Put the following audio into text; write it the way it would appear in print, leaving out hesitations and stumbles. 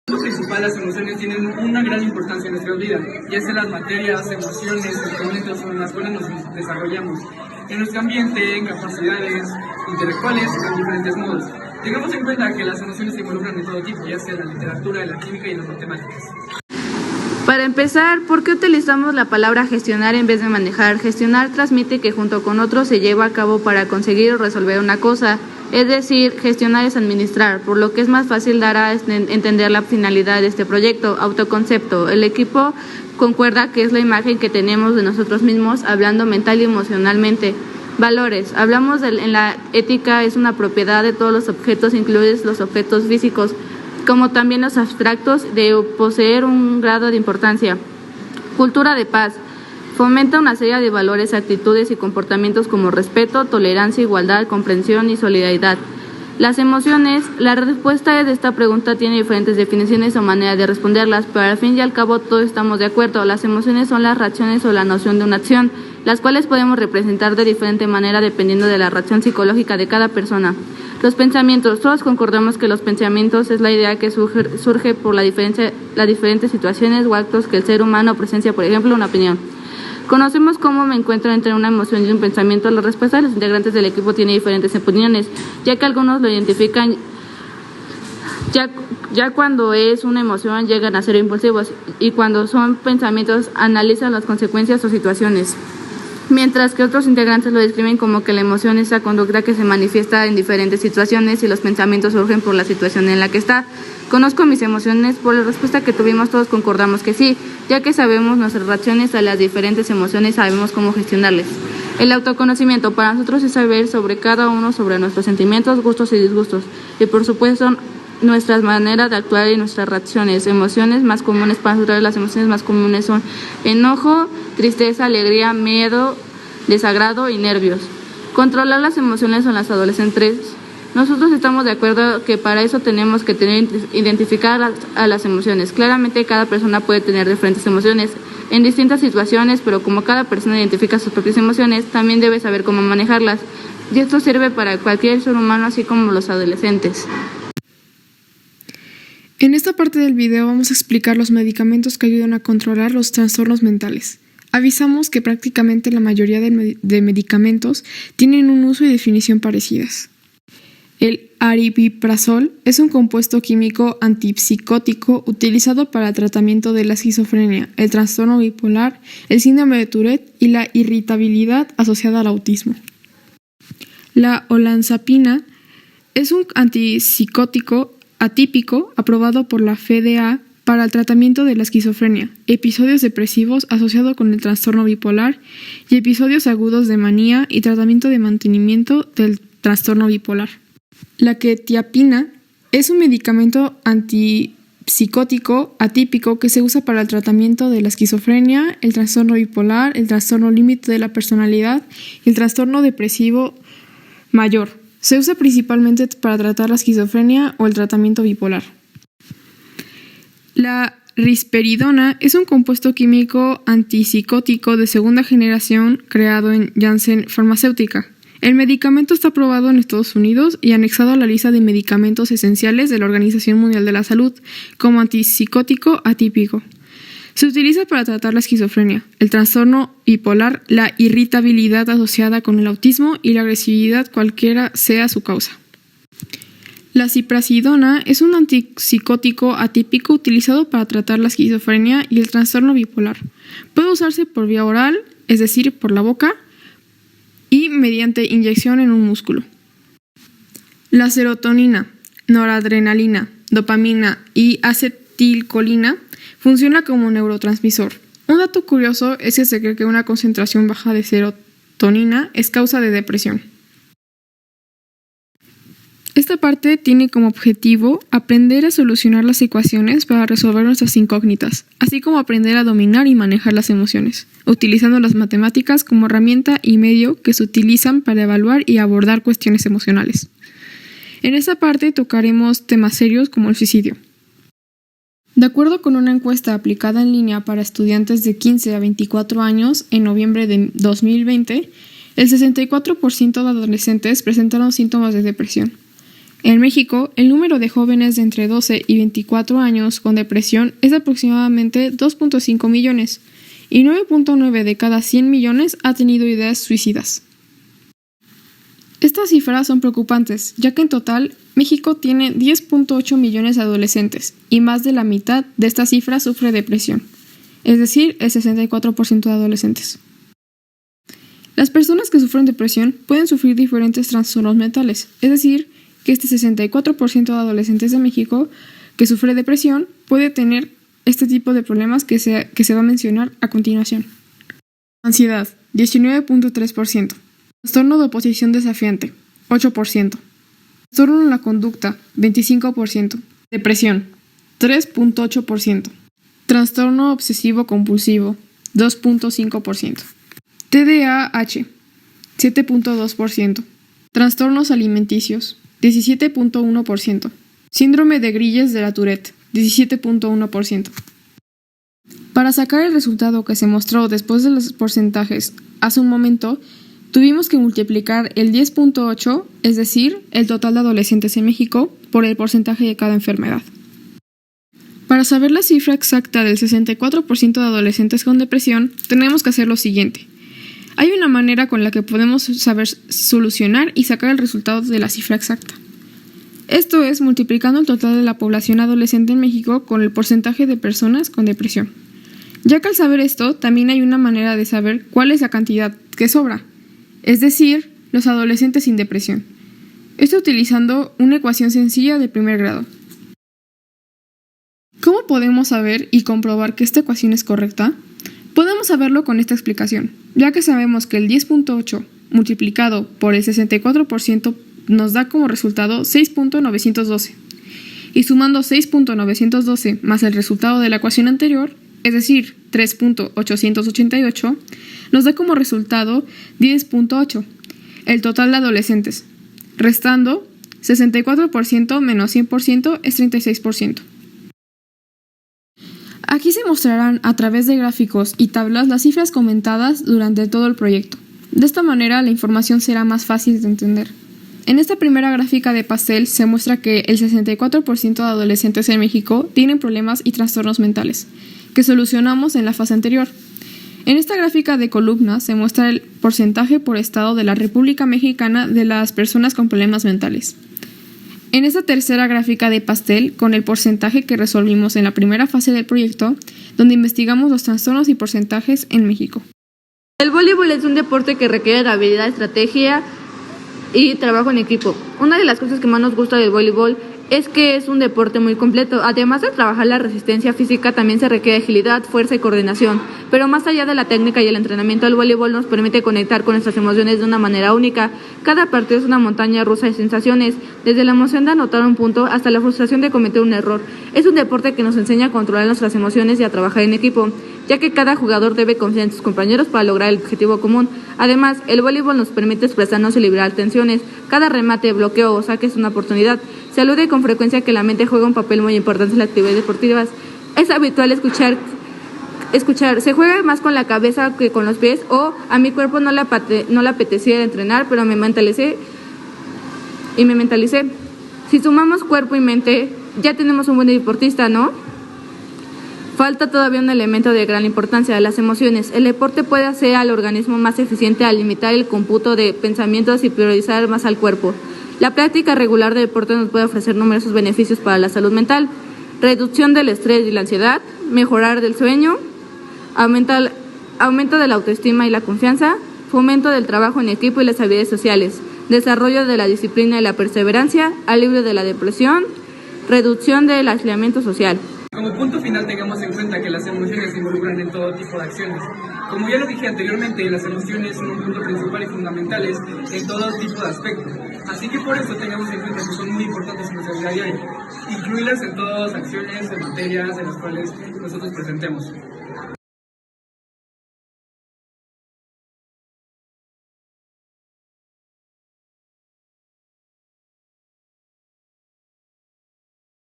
Lo principal, las emociones tienen una gran importancia en nuestra vida, ya sea las materias, emociones, sentimientos con las cuales nos desarrollamos en nuestro ambiente, en capacidades intelectuales en diferentes modos. Tengamos en cuenta que las emociones se involucran de todo tipo, ya sea en la literatura, en la química y en las matemáticas. Para empezar, ¿por qué utilizamos la palabra gestionar en vez de manejar? Gestionar transmite que junto con otros se lleva a cabo para conseguir o resolver una cosa. Es decir, gestionar es administrar, por lo que es más fácil dar a entender la finalidad de este proyecto. Autoconcepto. El equipo concuerda que es la imagen que tenemos de nosotros mismos, hablando mental y emocionalmente. Valores. Hablamos en la ética es una propiedad de todos los objetos, incluidos los objetos físicos, como también los abstractos, de poseer un grado de importancia. Cultura de paz. Fomenta una serie de valores, actitudes y comportamientos como respeto, tolerancia, igualdad, comprensión y solidaridad. Las emociones. La respuesta de esta pregunta tiene diferentes definiciones o maneras de responderlas, pero al fin y al cabo todos estamos de acuerdo. Las emociones son las reacciones o la noción de una acción, las cuales podemos representar de diferente manera dependiendo de la reacción psicológica de cada persona. Los pensamientos. Todos concordamos que los pensamientos es la idea que surge por las diferentes situaciones o actos que el ser humano presencia, por ejemplo, una opinión. Conocemos cómo me encuentro entre una emoción y un pensamiento. La respuesta de los integrantes del equipo tiene diferentes opiniones, ya que algunos lo identifican ya cuando es una emoción llegan a ser impulsivos y cuando son pensamientos analizan las consecuencias o situaciones. Mientras que otros integrantes lo describen como que la emoción es esa conducta que se manifiesta en diferentes situaciones y los pensamientos surgen por la situación en la que está. Conozco mis emociones. Por la respuesta que tuvimos todos concordamos que sí, ya que sabemos nuestras reacciones a las diferentes emociones, sabemos cómo gestionarles. El autoconocimiento para nosotros es saber sobre cada uno, sobre nuestros sentimientos, gustos y disgustos, y por supuesto nuestras maneras de actuar y nuestras reacciones. Emociones más comunes para nosotros, las emociones más comunes son enojo, tristeza, alegría, miedo, desagrado y nervios. Controlar las emociones en las adolescentes. Nosotros estamos de acuerdo que para eso tenemos que identificar a las emociones. Claramente cada persona puede tener diferentes emociones en distintas situaciones, pero como cada persona identifica sus propias emociones, también debe saber cómo manejarlas. Y esto sirve para cualquier ser humano, así como los adolescentes. En esta parte del video vamos a explicar los medicamentos que ayudan a controlar los trastornos mentales. Avisamos que prácticamente la mayoría de medicamentos tienen un uso y definición parecidas. El aripiprazol es un compuesto químico antipsicótico utilizado para el tratamiento de la esquizofrenia, el trastorno bipolar, el síndrome de Tourette y la irritabilidad asociada al autismo. La olanzapina es un antipsicótico atípico aprobado por la FDA para el tratamiento de la esquizofrenia, episodios depresivos asociados con el trastorno bipolar y episodios agudos de manía y tratamiento de mantenimiento del trastorno bipolar. La quetiapina es un medicamento antipsicótico atípico que se usa para el tratamiento de la esquizofrenia, el trastorno bipolar, el trastorno límite de la personalidad y el trastorno depresivo mayor. Se usa principalmente para tratar la esquizofrenia o el tratamiento bipolar. La risperidona es un compuesto químico antipsicótico de segunda generación creado en Janssen Farmacéutica. El medicamento está aprobado en Estados Unidos y anexado a la lista de medicamentos esenciales de la Organización Mundial de la Salud como antipsicótico atípico. Se utiliza para tratar la esquizofrenia, el trastorno bipolar, la irritabilidad asociada con el autismo y la agresividad cualquiera sea su causa. La ziprasidona es un antipsicótico atípico utilizado para tratar la esquizofrenia y el trastorno bipolar. Puede usarse por vía oral, es decir, por la boca, y mediante inyección en un músculo. La serotonina, noradrenalina, dopamina y acetilcolina funciona como neurotransmisor. Un dato curioso es que se cree que una concentración baja de serotonina es causa de depresión. Esta parte tiene como objetivo aprender a solucionar las ecuaciones para resolver nuestras incógnitas, así como aprender a dominar y manejar las emociones, utilizando las matemáticas como herramienta y medio que se utilizan para evaluar y abordar cuestiones emocionales. En esta parte tocaremos temas serios como el suicidio. De acuerdo con una encuesta aplicada en línea para estudiantes de 15 a 24 años en noviembre de 2020, el 64% de adolescentes presentaron síntomas de depresión. En México, el número de jóvenes de entre 12 y 24 años con depresión es de aproximadamente 2.5 millones y 9.9 de cada 100 millones ha tenido ideas suicidas. Estas cifras son preocupantes, ya que en total México tiene 10.8 millones de adolescentes y más de la mitad de esta cifra sufre depresión, es decir, el 64% de adolescentes. Las personas que sufren depresión pueden sufrir diferentes trastornos mentales, es decir, que este 64% de adolescentes de México que sufre depresión puede tener este tipo de problemas que se va a mencionar a continuación. Ansiedad, 19.3%. Trastorno de oposición desafiante, 8%. Trastorno en la conducta, 25%. Depresión, 3.8%. Trastorno obsesivo compulsivo, 2.5%. TDAH, 7.2%. Trastornos alimenticios, 17.1%. Síndrome de Grilles de la Tourette, 17.1%. Para sacar el resultado que se mostró después de los porcentajes hace un momento, tuvimos que multiplicar el 10.8, es decir, el total de adolescentes en México, por el porcentaje de cada enfermedad. Para saber la cifra exacta del 64% de adolescentes con depresión, tenemos que hacer lo siguiente. Hay una manera con la que podemos saber solucionar y sacar el resultado de la cifra exacta. Esto es multiplicando el total de la población adolescente en México con el porcentaje de personas con depresión. Ya que al saber esto, también hay una manera de saber cuál es la cantidad que sobra, es decir, los adolescentes sin depresión. Esto utilizando una ecuación sencilla de primer grado. ¿Cómo podemos saber y comprobar que esta ecuación es correcta? Podemos saberlo con esta explicación, ya que sabemos que el 10.8 multiplicado por el 64% nos da como resultado 6.912. Y sumando 6.912 más el resultado de la ecuación anterior, es decir, 3.888, nos da como resultado 10.8, el total de adolescentes. Restando, 64% menos 100% es 36%. Aquí se mostrarán a través de gráficos y tablas las cifras comentadas durante todo el proyecto. De esta manera la información será más fácil de entender. En esta primera gráfica de pastel se muestra que el 64% de adolescentes en México tienen problemas y trastornos mentales, que solucionamos en la fase anterior. En esta gráfica de columnas se muestra el porcentaje por estado de la República Mexicana de las personas con problemas mentales. En esta tercera gráfica de pastel, con el porcentaje que resolvimos en la primera fase del proyecto, donde investigamos los trastornos y porcentajes en México. El voleibol es un deporte que requiere de habilidad, estrategia y trabajo en equipo. Una de las cosas que más nos gusta del voleibol es que es un deporte muy completo. Además de trabajar la resistencia física, también se requiere agilidad, fuerza y coordinación. Pero más allá de la técnica y el entrenamiento, el voleibol nos permite conectar con nuestras emociones de una manera única. Cada partido es una montaña rusa de sensaciones, desde la emoción de anotar un punto hasta la frustración de cometer un error. Es un deporte que nos enseña a controlar nuestras emociones y a trabajar en equipo, ya que cada jugador debe confiar en sus compañeros para lograr el objetivo común. Además, el voleibol nos permite expresarnos y liberar tensiones. Cada remate, bloqueo o saque es una oportunidad. Se alude con frecuencia que la mente juega un papel muy importante en las actividades deportivas. Es habitual escuchar, se juega más con la cabeza que con los pies, o a mi cuerpo no le apetecía entrenar, pero me mentalicé. Si sumamos cuerpo y mente, ya tenemos un buen deportista, ¿no? Falta todavía un elemento de gran importancia, las emociones. El deporte puede hacer al organismo más eficiente al limitar el cómputo de pensamientos y priorizar más al cuerpo. La práctica regular de deporte nos puede ofrecer numerosos beneficios para la salud mental: reducción del estrés y la ansiedad, mejorar del sueño, aumento de la autoestima y la confianza, fomento del trabajo en equipo y las habilidades sociales, desarrollo de la disciplina y la perseverancia, alivio de la depresión, reducción del aislamiento social. Como punto final, tengamos en cuenta que las emociones se involucran en todo tipo de acciones. Como ya lo dije anteriormente, las emociones son un punto principal y fundamentales en todo tipo de aspectos. Así que por eso tengamos en cuenta que son muy importantes en nuestra vida diaria. Incluirlas en todas las acciones, en materias en las cuales nosotros presentemos.